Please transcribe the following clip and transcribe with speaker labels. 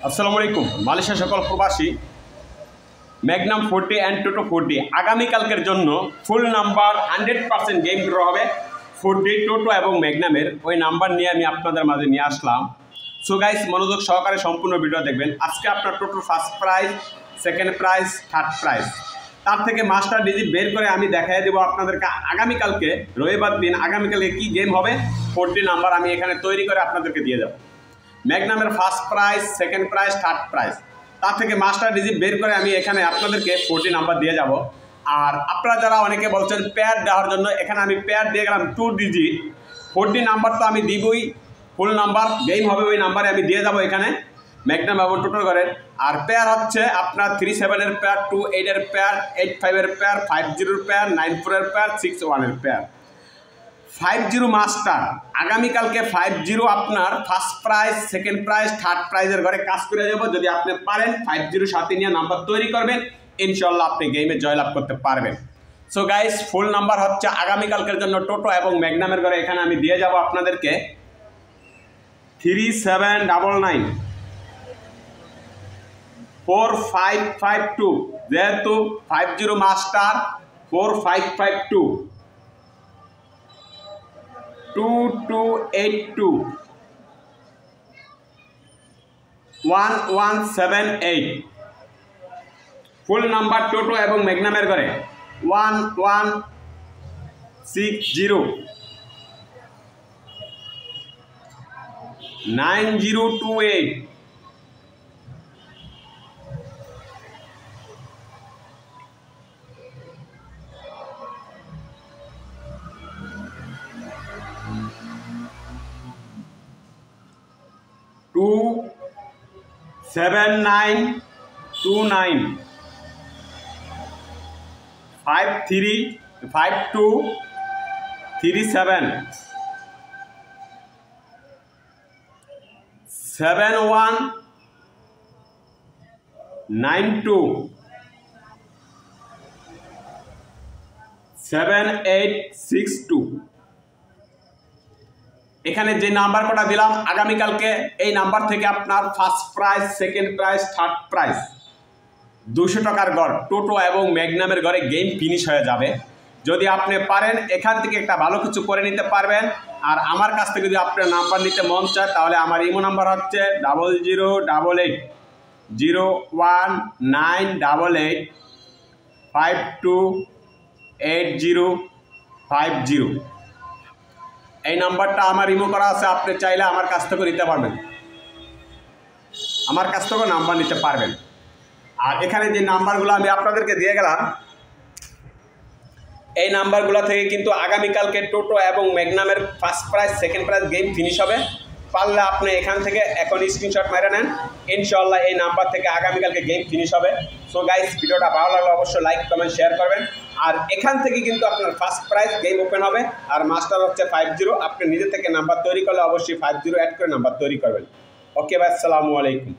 Speaker 1: আসসালামু আলাইকুম। মালয়েশিয়া সকল প্রবাসী ম্যাগনাম 40 অ্যান্ড টোটো 40 আগামীকালকের জন্য ফুল নাম্বার 100% গেম ড্র হবে 40 টোটো এবং ম্যাগনামের ওই নাম্বার নিয়ে আমি আপনাদের মাঝে নিয়ে আসলাম। সো গাইস, মনোযোগ সহকারে সম্পূর্ণ ভিডিও দেখবেন। আজকে আপনার টোটোর first prize, second prize, third prize, তার থেকে মাস্টার ডিজিট বের করে আমি দেখাই দেবো আপনাদেরকে আগামীকালকে রবিবার দিন আগামীকালকে কী গেম হবে 40 নাম্বার আমি এখানে তৈরি করে আপনাদেরকে দিয়ে দেবো। ম্যাগনামের first prize, second prize, third prize, তার থেকে মাস্টার ডিজিট বের করে আমি এখানে আপনাদেরকে 40 নাম্বার দিয়ে যাব। আর আপনারা যারা অনেকে বলছেন পেয়ার দেওয়ার জন্য, এখানে আমি পেয়ার দিয়ে গেলাম 2 ডিজিট। 40 নাম্বার তো আমি দিবই, ফুল নাম্বার গেম হবে ওই নাম্বারে আমি দিয়ে যাব এখানে ম্যাগনাম এবং টোটো করেন। আর পেয়ার হচ্ছে আপনার 37-এর পেয়ার, 28-এর পেয়ার, 85-এর পেয়ার, 50-এর পেয়ার, 94-এর পেয়ার, 61-এর পেয়ার। 50 মাস্টার আগামীকালকে 50 আপনার first prize, second prize, third প্রাইজের ঘরে কাজ করে যাব। যদি আপনি পারেন 50 সাথে নিয়ে নাম্বার তৈরি করবেন, ইনশাল্লাহ আপনি গেমে জয়লাভ করতে পারবেন। সো গাইস, ফুল নাম্বার হচ্ছে আগামীকালকের জন্য টোটো এবং ম্যাগনামের ঘরে এখানে আমি দিয়ে যাব আপনাদেরকে 3799 4552, যেহেতু 50 মাস্টার 4552 2282 1178। ফুল নাম্বার টোটো এবং ম্যাগনামের ঘরে 1160 9028 27929 535237 7192 7862। এখানে যে নাম্বার কটা দিলাম আগামীকালকে এই নাম্বার থেকে আপনার first prize, second prize, third prize 200 টাকার গড় টোটো এবং ম্যাগনামের ঘরে গেম ফিনিশ হয়ে যাবে। যদি আপনি পারেন এখান থেকে একটা ভালো কিছু করে নিতে পারবেন। আর আমার কাছ থেকে যদি আপনার নাম্বার নিতে মন চায় তাহলে আমার ইমো নাম্বার হচ্ছে 008801828050। এই নাম্বারটা আমার ইমো করা আছে, আপনি চাইলে আমার কাছ থেকে নিতে পারবেন, আমার কাছ থেকে নাম্বার নিতে পারবেন। আর এখানে যে নাম্বারগুলো আমি আপনাদেরকে দিয়ে গেলাম, এই নাম্বারগুলো থেকে কিন্তু আগামীকালকে টোটো এবং ম্যাগনামের first prize, second prize game finish হবে। পারলে আপনি এখান থেকে এখন স্ক্রিনশট মেরে নেন, ইনশাল্লাহ এই নাম্বার থেকে আগামীকালকে গেম ফিনিশ হবে। সো গাইস, ভিডিওটা ভালো লাগলে অবশ্যই লাইক, কমেন্ট, শেয়ার করবেন। আর এখান থেকে কিন্তু আপনার ফার্স্ট প্রাইজ গেম ওপেন হবে। আর মাস্টার হচ্ছে 50, আপনি নিজে থেকে নাম্বার তৈরি করলে অবশ্যই 50 অ্যাড করে নাম্বার তৈরি করবেন। ওকে ভাই, আসসালামু আলাইকুম।